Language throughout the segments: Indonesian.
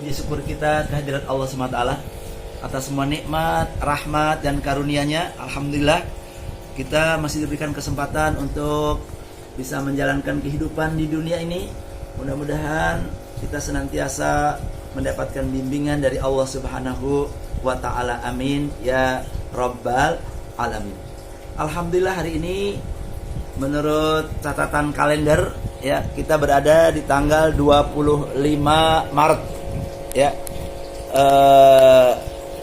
puji syukur kita kehadirat Allah SWT atas semua nikmat, rahmat, dan karunia-Nya. Alhamdulillah kita masih diberikan kesempatan untuk bisa menjalankan kehidupan di dunia ini. Mudah-mudahan kita senantiasa mendapatkan bimbingan dari Allah Subhanahu wa Ta'ala. Amin ya Rabbal Alamin. Alhamdulillah hari ini menurut catatan kalender ya, kita berada di tanggal 25 Maret ya,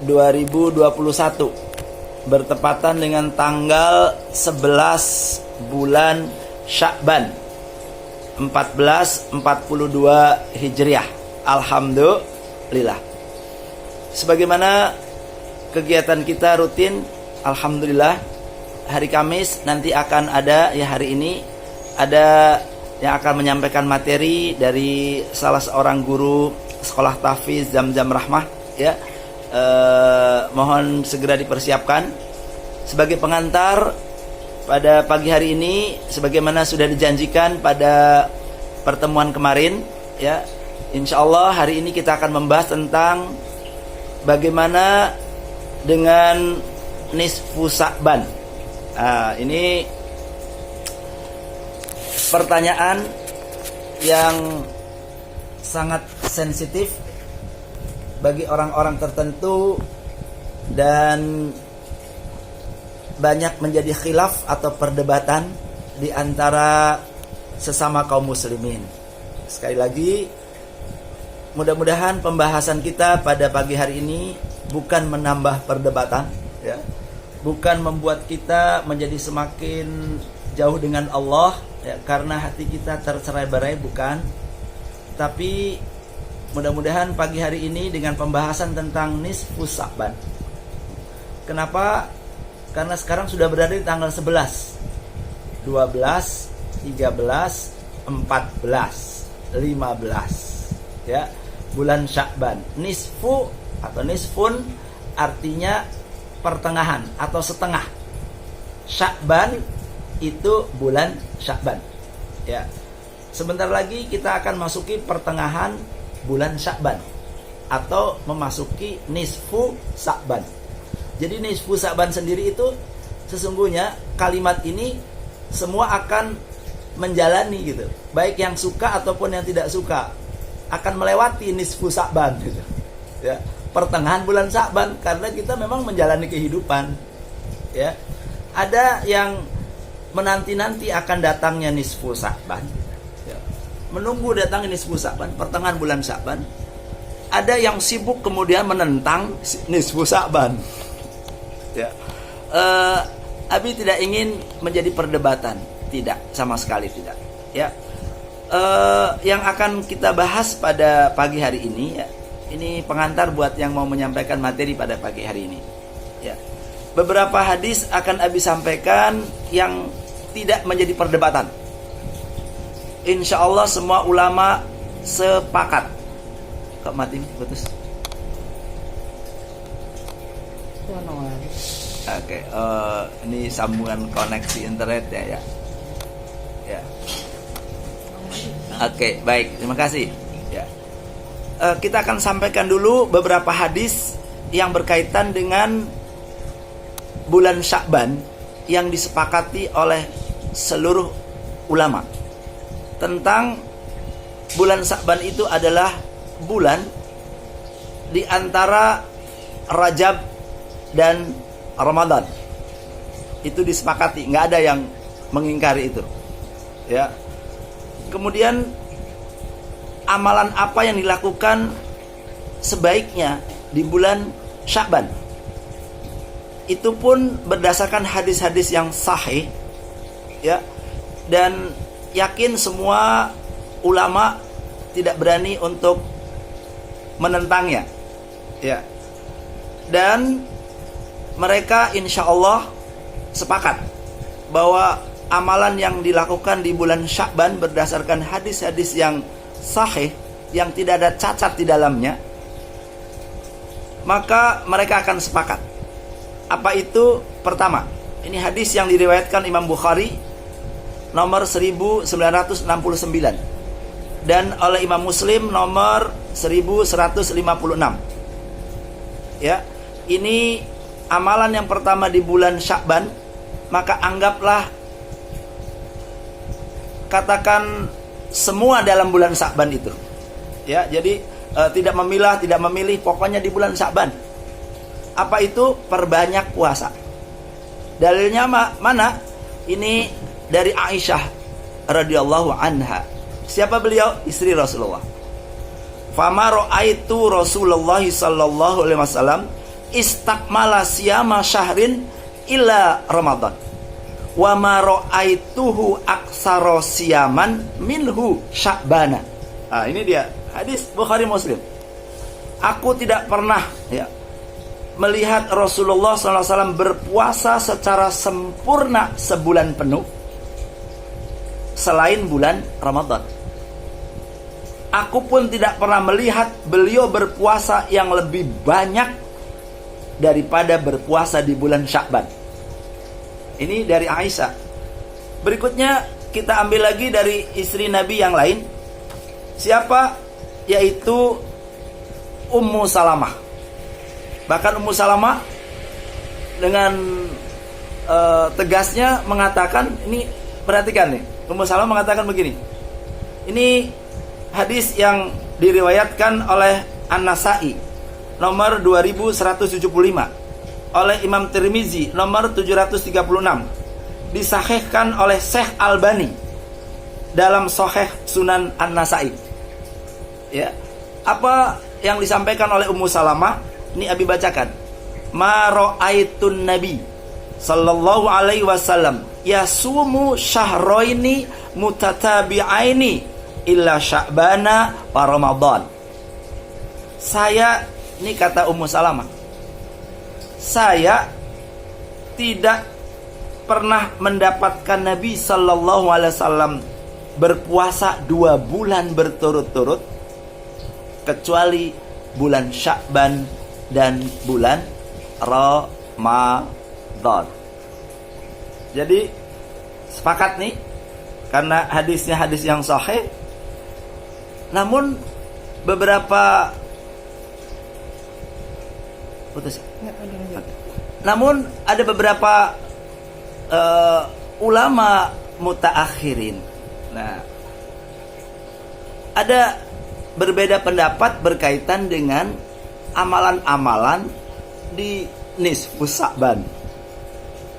2021, bertepatan dengan tanggal 11 bulan Sya'ban 1442 Hijriah. Alhamdulillah. Sebagaimana kegiatan kita rutin, alhamdulillah, hari Kamis nanti akan ada, ya hari ini ada yang akan menyampaikan materi dari salah seorang guru sekolah tahfiz Zamzam Rahmah ya. Mohon segera dipersiapkan. Sebagai pengantar pada pagi hari ini, sebagaimana sudah dijanjikan pada pertemuan kemarin ya, insyaallah hari ini kita akan membahas tentang bagaimana dengan nisfu Sya'ban. Ini pertanyaan yang sangat sensitif bagi orang-orang tertentu dan banyak menjadi khilaf atau perdebatan di antara sesama kaum muslimin. Sekali lagi, mudah-mudahan pembahasan kita pada pagi hari ini bukan menambah perdebatan ya, bukan membuat kita menjadi semakin jauh dengan Allah ya, karena hati kita tercerai-berai, bukan. Tapi mudah-mudahan pagi hari ini dengan pembahasan tentang nisfu Sya'ban. Kenapa? Karena sekarang sudah berada di tanggal 11, 12, 13, 14, 15 ya, bulan Sya'ban. Nisfu atau nisfun artinya pertengahan atau setengah. Sya'ban itu bulan Sya'ban ya. Sebentar lagi kita akan masuki pertengahan bulan Sya'ban atau memasuki nisfu Sya'ban. Jadi nisfu Sya'ban sendiri itu sesungguhnya kalimat ini semua akan menjalani gitu, baik yang suka ataupun yang tidak suka akan melewati nisfu Sya'ban gitu ya, pertengahan bulan Sya'ban, karena kita memang menjalani kehidupan ya. Ada yang menanti-nanti akan datangnya nisfu Sya'ban ya, menunggu datangnya nisfu Sya'ban, pertengahan bulan Sya'ban. Ada yang sibuk kemudian menentang nisfu Sya'ban ya. Abi tidak ingin menjadi perdebatan, tidak, sama sekali tidak ya. Yang akan kita bahas pada pagi hari ini ya, ini pengantar buat yang mau menyampaikan materi pada pagi hari ini ya. Beberapa hadis akan Abi sampaikan yang tidak menjadi perdebatan. Insya Allah semua ulama sepakat. Kok mati putus? Oke, ini sambungan koneksi internet ya. Oke, baik, terima kasih. Ya, kita akan sampaikan dulu beberapa hadis yang berkaitan dengan bulan Sya'ban yang disepakati oleh seluruh ulama tentang bulan Sya'ban itu adalah bulan di antara Rajab dan Ramadan. Itu disepakati, nggak ada yang mengingkari itu ya. Kemudian amalan apa yang dilakukan sebaiknya di bulan Sya'ban, itu pun berdasarkan hadis-hadis yang sahih ya, dan yakin semua ulama tidak berani untuk menentangnya ya. Dan mereka insya Allah sepakat bahwa amalan yang dilakukan di bulan Sya'ban berdasarkan hadis-hadis yang sahih, yang tidak ada cacat di dalamnya, maka mereka akan sepakat. Apa itu? Pertama, ini hadis yang diriwayatkan Imam Bukhari nomor 1969 dan oleh Imam Muslim nomor 1156. Ya, ini amalan yang pertama di bulan Sya'ban, maka anggaplah, katakan semua dalam bulan Sya'ban itu. Ya, jadi tidak memilah, tidak memilih, pokoknya di bulan Sya'ban. Apa itu? Perbanyak puasa. Dalilnya mana? Ini dari Aisyah radhiyallahu anha. Siapa beliau? Istri Rasulullah. Fama ra'aitu Rasulullah sallallahu alaihi wasallam istakmala siyama syahrin illa Ramadan. Wa ma ra'aituhu aksara siyaman minhu Sya'bana. Nah, ini dia hadis Bukhari Muslim. Aku tidak pernah melihat Rasulullah SAW berpuasa secara sempurna sebulan penuh selain bulan Ramadan. Aku pun tidak pernah melihat beliau berpuasa yang lebih banyak daripada berpuasa di bulan Sya'ban. Ini dari Aisyah. Berikutnya kita ambil lagi dari istri Nabi yang lain. Siapa? Yaitu Ummu Salamah. Bahkan Ummu Salamah dengan tegasnya mengatakan, ini perhatikan nih, Ummu Salamah mengatakan begini. Ini hadis yang diriwayatkan oleh An-Nasa'i nomor 2175, oleh Imam Tirmizi nomor 736, disahihkan oleh Syekh Albani dalam Sahih Sunan An-Nasa'i. Ya, apa yang disampaikan oleh Ummu Salamah? Ini Abi bacakan. Ma ra'aitun Nabi sallallahu alaihi wasallam yasumu syahraini mutatabi'aini illa Sya'bana wa Ramadan. Saya, ini kata Ummu Salamah, saya tidak pernah mendapatkan Nabi sallallahu alaihi wasallam berpuasa 2 bulan berturut-turut kecuali bulan Sya'ban dan bulan Ramadan. Jadi sepakat nih, karena hadisnya hadis yang sahih. Namun beberapa Namun ada beberapa ulama mutaakhirin. Nah, ada berbeda pendapat berkaitan dengan amalan-amalan di nisfus Sya'ban,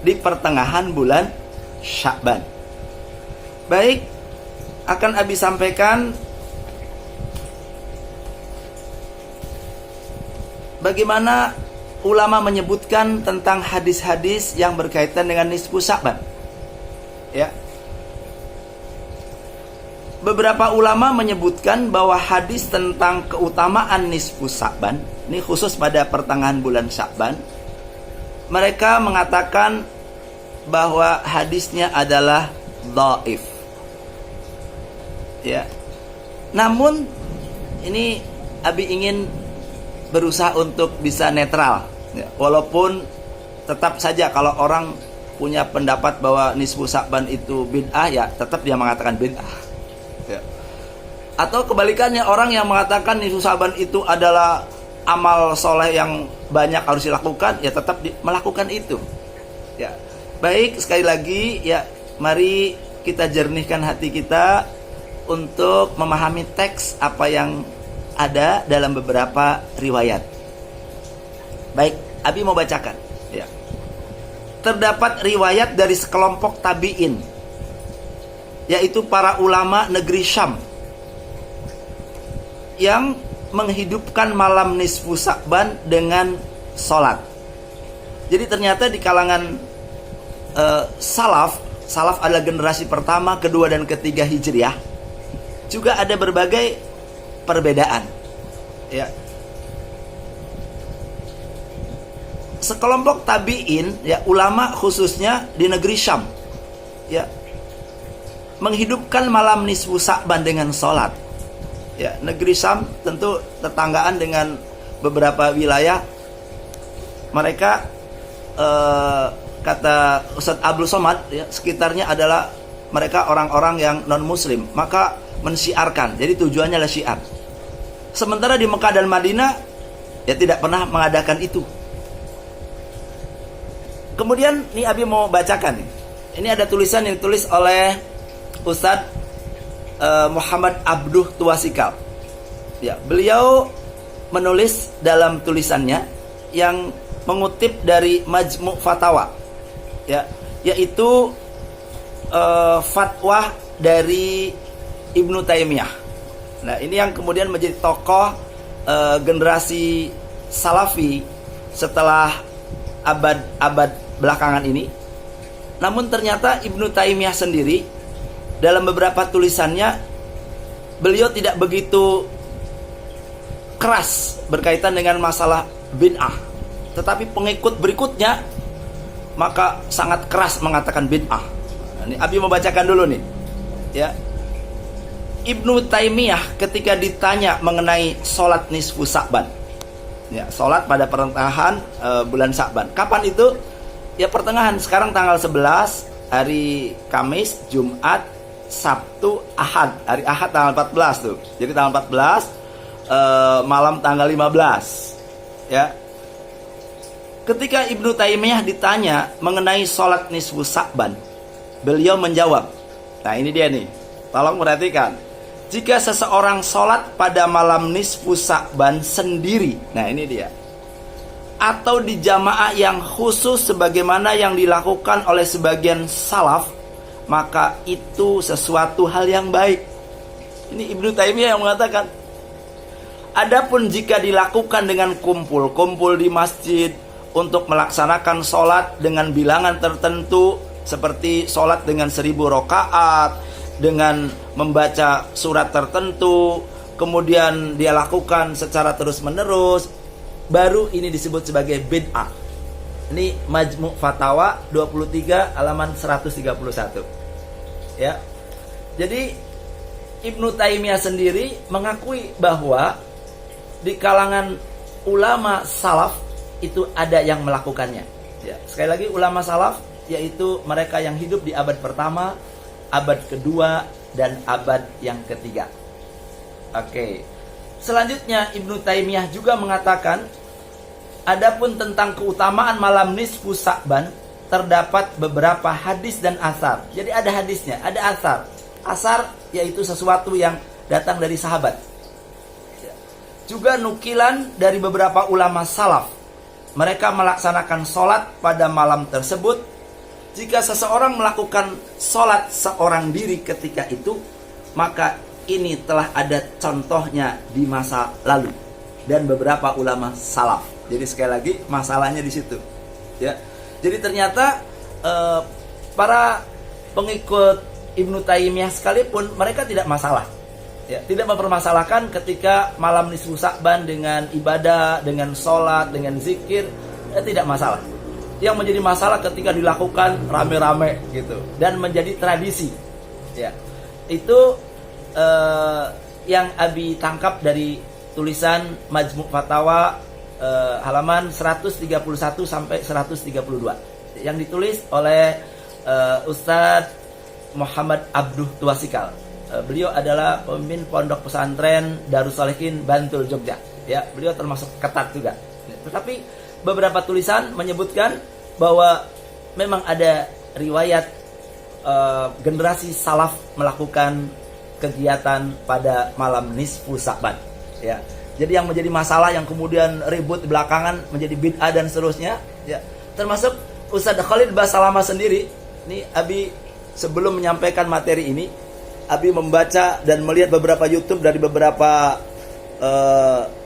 di pertengahan bulan Sya'ban. Baik, akan Abi sampaikan bagaimana ulama menyebutkan tentang hadis-hadis yang berkaitan dengan nisfus Sya'ban. Ya. Beberapa ulama menyebutkan bahwa hadis tentang keutamaan nisfus Sya'ban, ini khusus pada pertengahan bulan Sya'ban, mereka mengatakan bahwa hadisnya adalah dhaif. Ya. Namun ini Abi ingin berusaha untuk bisa netral, ya. Walaupun tetap saja kalau orang punya pendapat bahwa nisfus Sya'ban itu bid'ah, ya tetap dia mengatakan bid'ah. Ya. Atau kebalikannya, orang yang mengatakan nisfus Sya'ban itu adalah amal soleh yang banyak harus dilakukan, ya tetap melakukan itu. Ya, baik, sekali lagi ya, mari kita jernihkan hati kita untuk memahami teks apa yang ada dalam beberapa riwayat. Baik, Abi mau bacakan. Ya. Terdapat riwayat dari sekelompok tabi'in, yaitu para ulama negeri Syam, yang menghidupkan malam nisfu Sya'ban dengan sholat. Jadi ternyata di kalangan salaf adalah generasi pertama, kedua, dan ketiga Hijriah, juga ada berbagai perbedaan. Ya. Sekelompok tabi'in, ya ulama khususnya di negeri Syam, ya menghidupkan malam nisfu Sya'ban dengan sholat. Ya, negeri Syam tentu tetanggaan dengan beberapa wilayah. Mereka kata Ustadz Abdul Somad, ya, sekitarnya adalah mereka orang-orang yang non muslim. Maka mensyiarkan. Jadi tujuannya adalah syiar. Sementara di Mekah dan Madinah ya tidak pernah mengadakan itu. Kemudian nih Abi mau bacakan nih. Ini ada tulisan yang ditulis oleh Ustadz Muhammad Abduh Tuasikal. Ya, beliau menulis dalam tulisannya yang mengutip dari Majmu' Fatawa, ya, yaitu fatwa dari Ibnu Taimiyah. Nah, ini yang kemudian menjadi tokoh generasi Salafi setelah abad-abad belakangan ini. Namun ternyata Ibnu Taimiyah sendiri dalam beberapa tulisannya beliau tidak begitu keras berkaitan dengan masalah bid'ah, tetapi pengikut berikutnya maka sangat keras mengatakan bid'ah. Nah, ini Abi membacakan dulu nih, ya. Ibnu Taimiyah ketika ditanya mengenai sholat nisfu Sa'ban, ya, sholat pada pertengahan bulan Sa'ban. Kapan itu? Ya, pertengahan. Sekarang tanggal 11, hari Kamis, Jumat, Sabtu, Ahad. Hari Ahad tanggal 14 tuh. Jadi tanggal 14, malam tanggal 15, ya. Ketika Ibnu Taimiyah ditanya mengenai sholat nisfu Sa'ban, beliau menjawab. Nah, ini dia nih, tolong perhatikan. Jika seseorang sholat pada malam nisfu Sa'ban sendiri, nah ini dia, atau di jamaah yang khusus sebagaimana yang dilakukan oleh sebagian salaf, maka itu sesuatu hal yang baik. Ini Ibnu Taimiyah yang mengatakan. Adapun jika dilakukan dengan kumpul di masjid untuk melaksanakan sholat dengan bilangan tertentu, seperti sholat dengan 1000 rakaat, dengan membaca surat tertentu, kemudian dia lakukan secara terus menerus, baru ini disebut sebagai bid'ah. Ini Majmu' Fatawa 23 halaman 131. Ya. Jadi Ibnu Taimiyah sendiri mengakui bahwa di kalangan ulama salaf itu ada yang melakukannya. Ya, sekali lagi ulama salaf yaitu mereka yang hidup di abad pertama, abad kedua, dan abad yang ketiga. Oke. Selanjutnya Ibnu Taimiyah juga mengatakan, adapun tentang keutamaan malam nisfu Sa'ban terdapat beberapa hadis dan asar. Jadi ada hadisnya, ada asar. Asar yaitu sesuatu yang datang dari sahabat. Juga nukilan dari beberapa ulama salaf. Mereka melaksanakan sholat pada malam tersebut. Jika seseorang melakukan sholat seorang diri ketika itu, maka ini telah ada contohnya di masa lalu dan beberapa ulama salaf. Jadi sekali lagi masalahnya di situ, ya. Jadi ternyata para pengikut Ibnu Taimiyah sekalipun mereka tidak masalah, ya, tidak mempermasalahkan ketika malam nisfu Sa'ban dengan ibadah, dengan sholat, dengan zikir, ya, tidak masalah. Yang menjadi masalah ketika dilakukan rame-rame gitu dan menjadi tradisi, ya. Itu yang Abi tangkap dari tulisan Majmu' Fatawa halaman 131 sampai 132 yang ditulis oleh Ustadz Muhammad Abduh Tuasikal. Beliau adalah pemimpin pondok pesantren Darussalihin Bantul Jogja. Ya, beliau termasuk ketat juga. Tetapi beberapa tulisan menyebutkan bahwa memang ada riwayat generasi salaf melakukan kegiatan pada malam nisfu Sa'ban, ya. Jadi yang menjadi masalah yang kemudian ribut belakangan menjadi bid'ah dan seterusnya, ya. Termasuk Ustadz Khalid Basalamah sendiri. Ini Abi sebelum menyampaikan materi ini, Abi membaca dan melihat beberapa YouTube dari beberapa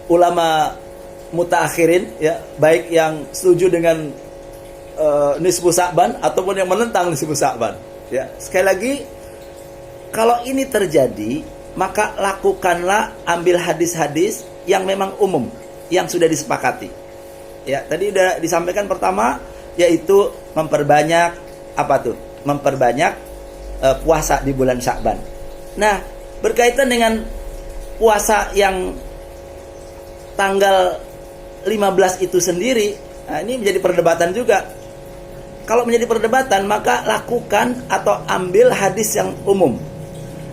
ulama mutaakhirin, ya, baik yang setuju dengan nisfu Sa'ban ataupun yang menentang nisfu Sa'ban, ya. Sekali lagi, kalau ini terjadi, maka lakukanlah, ambil hadis-hadis yang memang umum, yang sudah disepakati. Ya, tadi sudah disampaikan pertama, yaitu memperbanyak apa tuh? Memperbanyak puasa di bulan Sya'ban. Nah, berkaitan dengan puasa yang tanggal 15 itu sendiri, nah ini menjadi perdebatan juga. Kalau menjadi perdebatan, maka lakukan atau ambil hadis yang umum.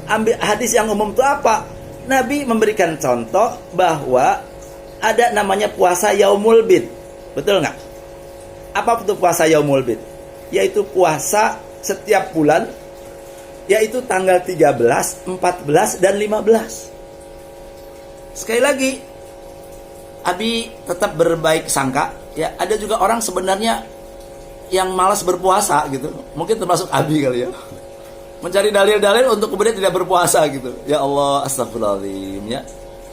ambil hadis yang umum itu apa? Nabi memberikan contoh bahwa ada namanya puasa Yaumul Bid. Betul nggak? Apa itu puasa Yaumul Bid? Yaitu puasa setiap bulan, yaitu tanggal 13, 14, dan 15. Sekali lagi, Abi tetap berbaik sangka. Ya, ada juga orang sebenarnya yang malas berpuasa gitu. Mungkin termasuk Abi kali ya. Mencari dalil-dalil untuk kemudian tidak berpuasa gitu. Ya Allah, astagfirullahaladzim ya.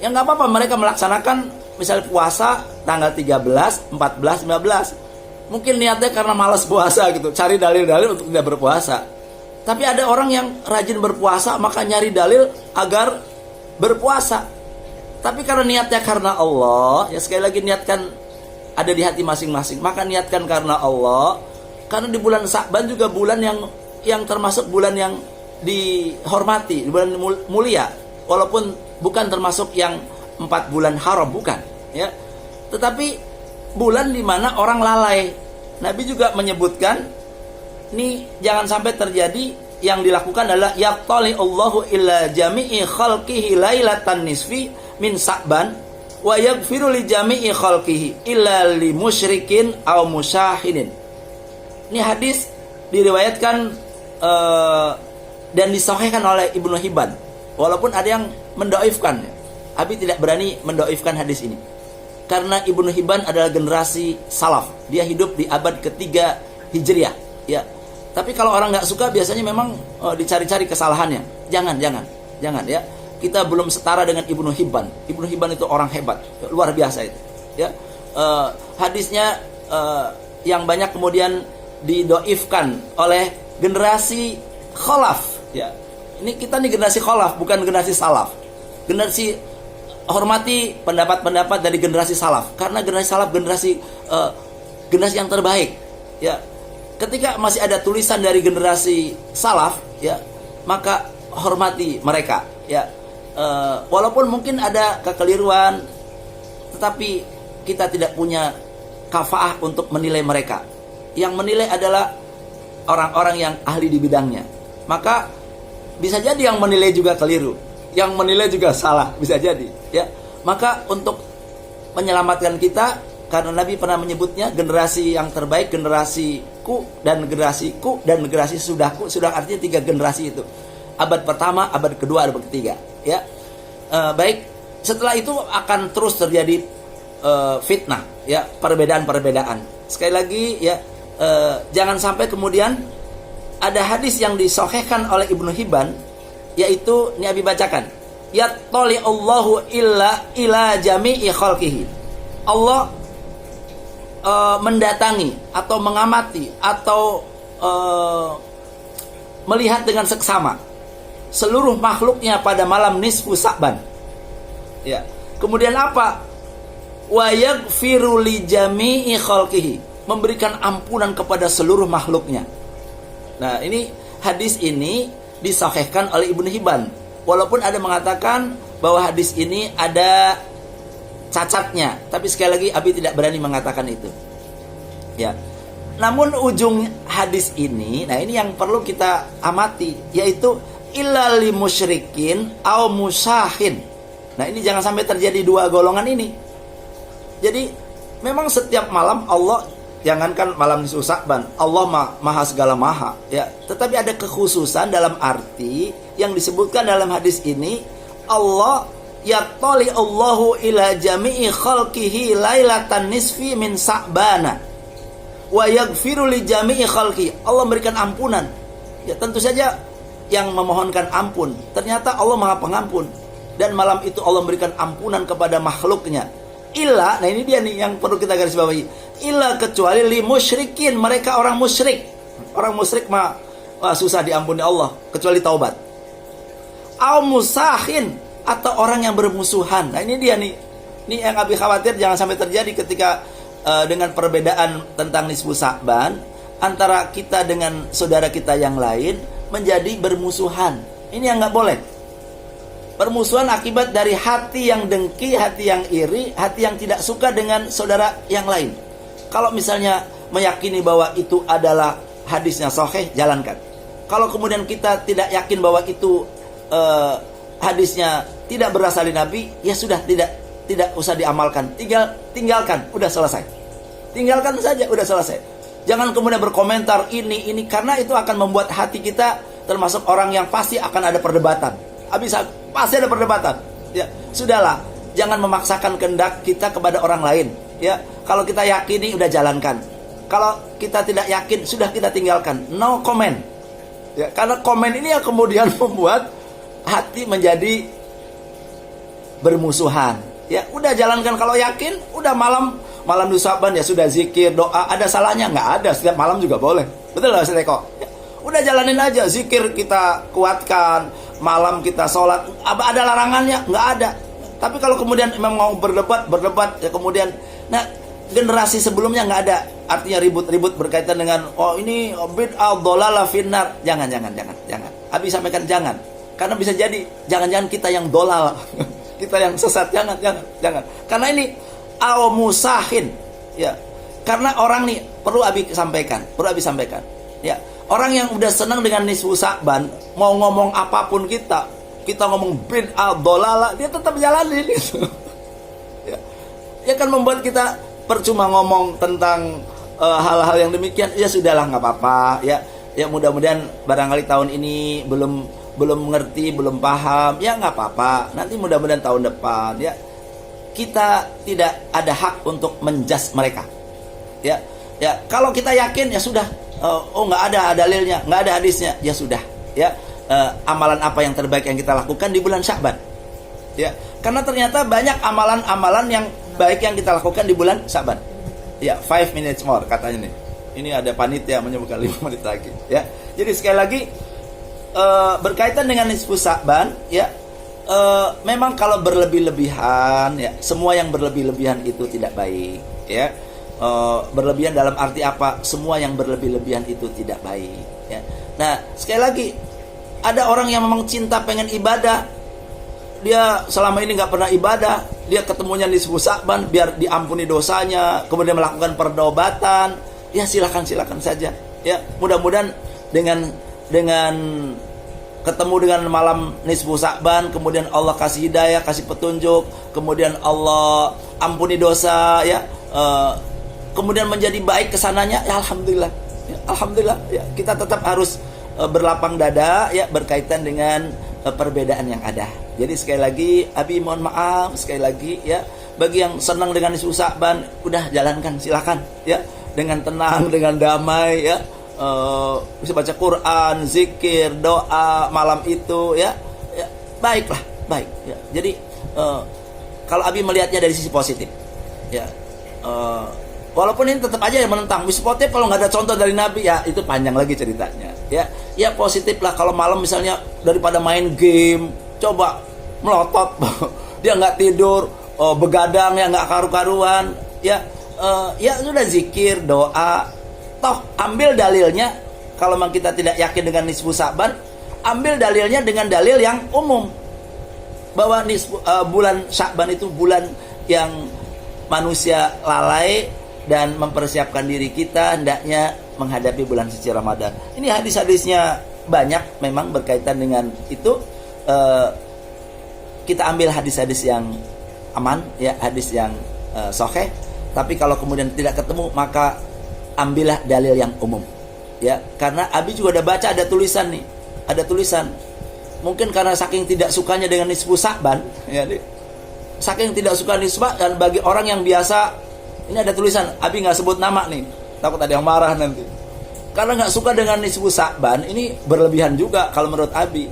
Ya nggak apa-apa, mereka melaksanakan misalnya puasa tanggal 13, 14, 15. Mungkin niatnya karena malas puasa gitu, cari dalil-dalil untuk tidak berpuasa. Tapi ada orang yang rajin berpuasa, maka nyari dalil agar berpuasa. Tapi karena niatnya karena Allah, ya sekali lagi niatkan ada di hati masing-masing. Maka niatkan karena Allah. Karena di bulan Sa'ban juga bulan yang termasuk bulan yang dihormati, bulan mulia. Walaupun bukan termasuk yang 4 bulan haram, bukan. Ya, tetapi bulan di mana orang lalai. Nabi juga menyebutkan, ini jangan sampai terjadi yang dilakukan adalah yattali Allahu illa jami'i khalqihi lailatan nisfi min Sa'ban wa yaghfiru li jami'i khalqihi illa li musyrikin aw musyahinin. Ini hadis diriwayatkan dan disahihkan oleh Ibnu Hibban. Walaupun ada yang mendoifkan, Abi tidak berani mendoifkan hadis ini. Karena Ibnu Hibban adalah generasi salaf. Dia hidup di abad ketiga Hijriah. Ya. Tapi kalau orang nggak suka biasanya memang dicari-cari kesalahannya. Jangan ya. Kita belum setara dengan Ibnu Hibban. Ibnu Hibban itu orang hebat, luar biasa itu. Ya. Hadisnya yang banyak kemudian didoifkan oleh generasi khalaf. Ya. Ini kita nih generasi khalaf, bukan generasi salaf. Generasi hormati pendapat-pendapat dari generasi salaf, karena generasi salaf generasi yang terbaik. Ya. Ketika masih ada tulisan dari generasi salaf, ya, maka hormati mereka. Ya. Walaupun mungkin ada kekeliruan, tetapi kita tidak punya kafaah untuk menilai mereka. Yang menilai adalah orang-orang yang ahli di bidangnya. Maka bisa jadi yang menilai juga keliru, yang menilai juga salah, bisa jadi. Ya, maka untuk menyelamatkan kita, karena Nabi pernah menyebutnya generasi yang terbaik, generasiku dan generasiku dan generasi sudahku. Sudah artinya 3 generasi itu. Abad pertama, abad kedua, abad ketiga. Ya, baik. Setelah itu akan terus terjadi fitnah, ya, perbedaan-perbedaan. Sekali lagi, ya, jangan sampai kemudian ada hadis yang disahihkan oleh Ibnu Hibban, yaitu ini Abi bacakan. Yattali Allahu ila jami'i khalqihi. Allah mendatangi atau mengamati atau melihat dengan seksama seluruh makhluknya pada malam nisfu Sa'ban. Ya. Kemudian apa? Wa yaghfiru li jami'i khalqihi, memberikan ampunan kepada seluruh makhluknya. Nah, ini hadis ini disahihkan oleh Ibnu Hibban. Walaupun ada mengatakan bahwa hadis ini ada cacatnya, tapi sekali lagi Abi tidak berani mengatakan itu. Ya. Namun ujung hadis ini, nah ini yang perlu kita amati, yaitu illa li musyrikin au musyahin. Nah, ini jangan sampai terjadi 2 golongan ini. Jadi memang setiap malam Allah, jangankan malam nisfu Sa'ban, Allah maha segala maha, ya. Tetapi ada kekhususan dalam arti yang disebutkan dalam hadis ini, Allah yattali Allahu ila jami'i khalqihi lailatan nisfi min Sa'bana wa yaghfiru li jami'i khalqi. Allah memberikan ampunan. Ya, tentu saja yang memohonkan ampun, ternyata Allah Maha Pengampun, dan malam itu Allah memberikan ampunan kepada makhluknya. Illa, nah ini dia nih yang perlu kita garis bawahi. Illa kecuali li musyrikin, mereka orang musyrik. Orang musyrik mah susah diampuni Allah kecuali taubat. Au musahin, atau orang yang bermusuhan. Nah ini dia nih. Ini yang Abi khawatir jangan sampai terjadi ketika dengan perbedaan tentang nisfu Sa'ban antara kita dengan saudara kita yang lain menjadi bermusuhan. Ini yang nggak boleh. Permusuhan akibat dari hati yang dengki, hati yang iri, hati yang tidak suka dengan saudara yang lain. Kalau misalnya meyakini bahwa itu adalah hadisnya sahih, jalankan. Kalau kemudian kita tidak yakin bahwa itu hadisnya tidak berasal dari Nabi, ya sudah, tidak usah diamalkan, tinggalkan, udah selesai. Tinggalkan saja, udah selesai. Jangan kemudian berkomentar ini karena itu akan membuat hati kita termasuk orang yang pasti akan ada perdebatan. Pasti ada perdebatan. Ya, sudahlah, jangan memaksakan kehendak kita kepada orang lain. Ya, kalau kita yakini udah jalankan. Kalau kita tidak yakin, sudah kita tinggalkan. No comment. Ya, karena komen ini yang kemudian membuat hati menjadi bermusuhan. Ya, udah jalankan. Kalau yakin, udah malam Saban ya sudah zikir, doa. Ada salahnya? Nggak ada. Setiap malam juga boleh. Betul lah, Mas Eko? Ya, udah jalanin aja. Zikir kita kuatkan, malam kita sholat. Ada larangannya? Nggak ada. Tapi kalau kemudian memang mau berdebat ya kemudian, nah generasi sebelumnya nggak ada. Artinya ribut-ribut berkaitan dengan ini bid'ah dhalalah finnar. Jangan. Abi sampaikan jangan. Karena bisa jadi jangan-jangan kita yang dolal. Kita yang sesat. Jangan. Karena ini musahin. Ya. Karena orang nih perlu Abi sampaikan. Ya. Orang yang udah senang dengan nisfu Sa'ban, mau ngomong apapun kita ngomong bid'ah dhalalah, dia tetap jalanin gitu. Ya kan membuat kita percuma ngomong tentang hal-hal yang demikian. Ya sudahlah, nggak apa-apa. Ya mudah-mudahan barangkali tahun ini belum mengerti, belum paham. Ya nggak apa-apa. Nanti mudah-mudahan tahun depan. Ya, kita tidak ada hak untuk menjudge mereka. Ya kalau kita yakin ya sudah. Nggak ada dalilnya, nggak ada hadisnya. Ya sudah. Ya, amalan apa yang terbaik yang kita lakukan di bulan Sya'ban. Ya, karena ternyata banyak amalan-amalan yang baik yang kita lakukan di bulan Sya'ban. Ya, 5 minutes more katanya nih. Ini ada panitia menyebutkan 5 menit lagi. Ya, jadi sekali lagi berkaitan dengan nisfu Sya'ban, ya, memang kalau berlebih-lebihan, ya, semua yang berlebih-lebihan itu tidak baik. Ya, berlebihan dalam arti apa? Semua yang berlebih-lebihan itu tidak baik. Ya. Nah, sekali lagi, ada orang yang memang cinta pengen ibadah. Dia selama ini nggak pernah ibadah, dia ketemunya di nisfu Sa'ban biar diampuni dosanya, kemudian melakukan perdobatan. Ya silakan saja. Ya, mudah-mudahan dengan ketemu dengan malam nisfu Sa'ban, kemudian Allah kasih hidayah, kasih petunjuk, kemudian Allah ampuni dosa, ya, kemudian menjadi baik kesananya. Ya alhamdulillah. Ya, kita tetap harus berlapang dada, ya, berkaitan dengan perbedaan yang ada. Jadi sekali lagi Abi mohon maaf sekali lagi, ya, bagi yang senang dengan nisfu Sa'ban, udah jalankan, silakan, ya, dengan tenang, dengan damai, ya, bisa baca Quran, zikir, doa malam itu, ya baik. Ya. Jadi kalau Abi melihatnya dari sisi positif, ya, walaupun ini tetap aja yang menentang. Positif kalau nggak ada contoh dari Nabi, ya itu panjang lagi ceritanya. Ya positif lah kalau malam misalnya daripada main game, coba melotot, dia nggak tidur, begadang ya nggak karu-karuan, ya sudah zikir, doa. Toh ambil dalilnya, kalau memang kita tidak yakin dengan nisfu Sa'ban, ambil dalilnya dengan dalil yang umum, bahwa bulan Sya'ban itu bulan yang manusia lalai dan mempersiapkan diri kita hendaknya menghadapi bulan suci Ramadan. Ini hadis-hadisnya banyak memang berkaitan dengan itu. Kita ambil hadis-hadis yang aman, ya, hadis yang sahih. Tapi kalau kemudian tidak ketemu, maka ambillah dalil yang umum. Ya, karena Abi juga udah baca ada tulisan nih. Ada tulisan. Mungkin karena saking tidak sukanya dengan nisfu Sa'ban, ya, saking tidak suka nisfu dan bagi orang yang biasa, ini ada tulisan, Abi nggak sebut nama nih, takut ada yang marah nanti. Karena nggak suka dengan nisfu Sa'ban, ini berlebihan juga kalau menurut Abi.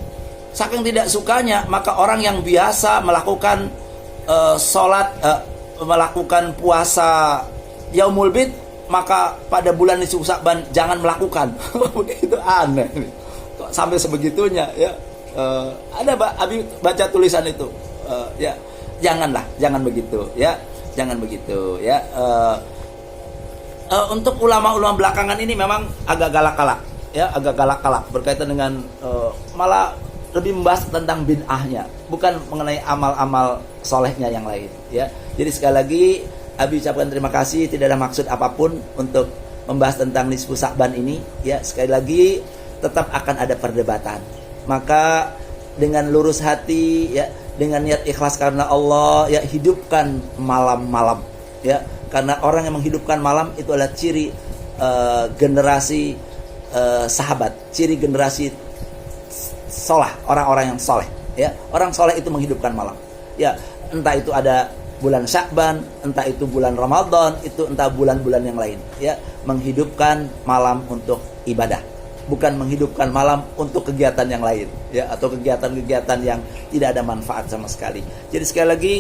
Saking tidak sukanya, maka orang yang biasa melakukan sholat, melakukan puasa Yaumul Bid, maka pada bulan nisfu Sa'ban jangan melakukan. Begitu aneh. Kok sampai sebegitunya, ya. Ada Abi baca tulisan itu. Ya, jangan begitu, ya. Jangan begitu, ya. Untuk ulama-ulama belakangan ini memang agak galak-galak berkaitan dengan malah lebih membahas tentang bid'ahnya, bukan mengenai amal-amal solehnya yang lain, ya. Jadi sekali lagi Abi ucapkan terima kasih, tidak ada maksud apapun untuk membahas tentang nisfu Sa'ban ini, ya. Sekali lagi tetap akan ada perdebatan. Maka dengan lurus hati, ya, dengan niat ikhlas karena Allah, ya, hidupkan malam-malam, ya, karena orang yang menghidupkan malam itu adalah ciri generasi sahabat, ciri generasi soleh, orang-orang yang soleh, ya. Orang soleh itu menghidupkan malam, ya, entah itu ada bulan Sya'ban, entah itu bulan Ramadan, itu entah bulan-bulan yang lain, ya, menghidupkan malam untuk ibadah, bukan menghidupkan malam untuk kegiatan yang lain, ya, atau kegiatan-kegiatan yang tidak ada manfaat sama sekali. Jadi sekali lagi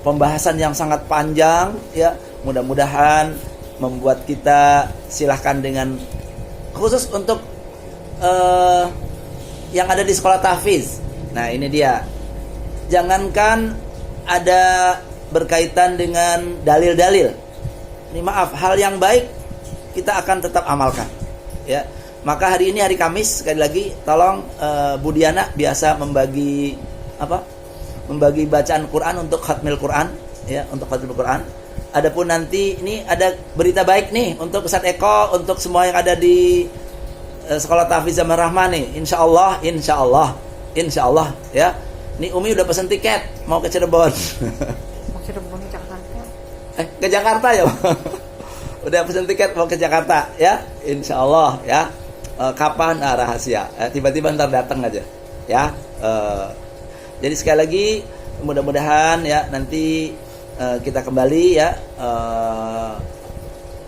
pembahasan yang sangat panjang, ya, mudah-mudahan membuat kita, silahkan dengan khusus untuk yang ada di sekolah tahfiz. Nah, ini dia. Jangankan ada berkaitan dengan dalil-dalil. Ini maaf, hal yang baik kita akan tetap amalkan, ya. Maka hari ini hari Kamis, sekali lagi tolong Bu Diana biasa membagi membagi bacaan Quran untuk khatmil Quran, ya, untuk khatmil Quran. Adapun nanti ini ada berita baik nih untuk Ustaz Eko, untuk semua yang ada di sekolah tahfiz Zaman Rahman nih. Insyaallah, ya. Ini Umi udah pesan tiket mau ke Cirebon. Cirebon ke Jakarta. Ke Jakarta ya. Udah pesan tiket mau ke Jakarta, ya. Insyaallah, ya. Kapan? Rahasia. Tiba-tiba ntar datang aja, ya. Jadi sekali lagi mudah-mudahan, ya, nanti kita kembali, ya,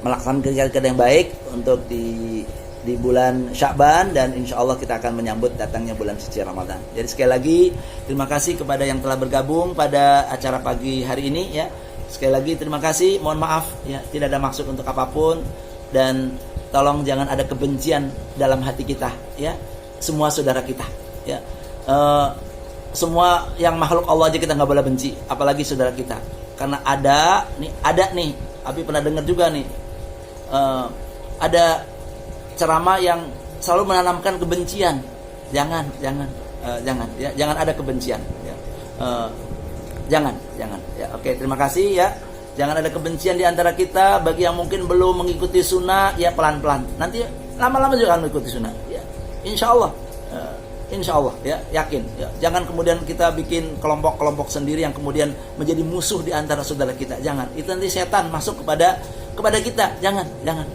melakukan kegiatan yang baik untuk di bulan Sya'ban, dan insya Allah kita akan menyambut datangnya bulan suci Ramadan. Jadi sekali lagi terima kasih kepada yang telah bergabung pada acara pagi hari ini, ya. Sekali lagi terima kasih, mohon maaf, ya, tidak ada maksud untuk apapun, dan tolong jangan ada kebencian dalam hati kita, ya. Semua saudara kita, ya. Semua yang makhluk Allah aja kita nggak boleh benci, apalagi saudara kita. Karena ada nih, Abi pernah dengar juga nih, ada ceramah yang selalu menanamkan kebencian. Jangan, ya, jangan ada kebencian, ya. Jangan, ya. Oke, terima kasih, ya. Jangan ada kebencian di antara kita. Bagi yang mungkin belum mengikuti sunnah, ya, pelan-pelan. Nanti lama-lama juga akan mengikuti sunnah, ya. Insya Allah, ya, yakin, ya. Jangan kemudian kita bikin kelompok-kelompok sendiri yang kemudian menjadi musuh di antara saudara kita. Jangan. Itu nanti setan masuk kepada kita. Jangan,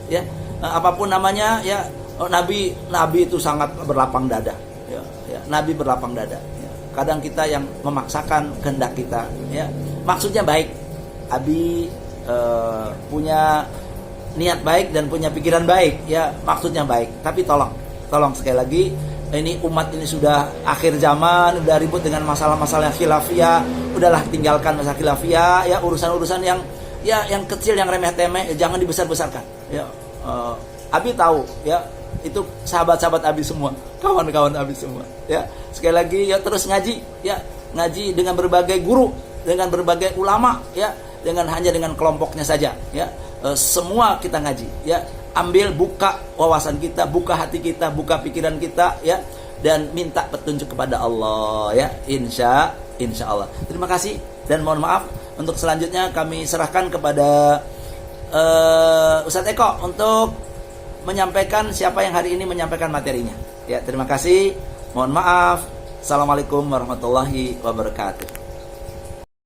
ya. Apapun namanya, ya, Nabi itu sangat berlapang dada, ya. Nabi berlapang dada, ya. Kadang kita yang memaksakan kehendak kita, ya. Maksudnya baik. Abi punya niat baik dan punya pikiran baik, ya, maksudnya baik. Tapi tolong sekali lagi, ini umat ini sudah akhir zaman, udah ribut dengan masalah-masalah khilafiyah. Udahlah, tinggalkan masalah khilafiyah, ya. Urusan-urusan yang kecil, yang remeh-temeh, jangan dibesar-besarkan, ya. Abi tahu, ya, itu sahabat-sahabat Abi semua, kawan-kawan Abi semua, ya. Sekali lagi, ya, terus ngaji, ya, ngaji dengan berbagai guru, dengan berbagai ulama, ya, hanya dengan kelompoknya saja, ya. Semua kita ngaji, ya. Ambil, buka wawasan kita, buka hati kita, buka pikiran kita, ya, dan minta petunjuk kepada Allah, ya. Insya Allah. Terima kasih dan mohon maaf. Untuk selanjutnya kami serahkan kepada Ustadz Eko untuk menyampaikan siapa yang hari ini menyampaikan materinya. Ya, terima kasih. Mohon maaf. Assalamualaikum warahmatullahi wabarakatuh.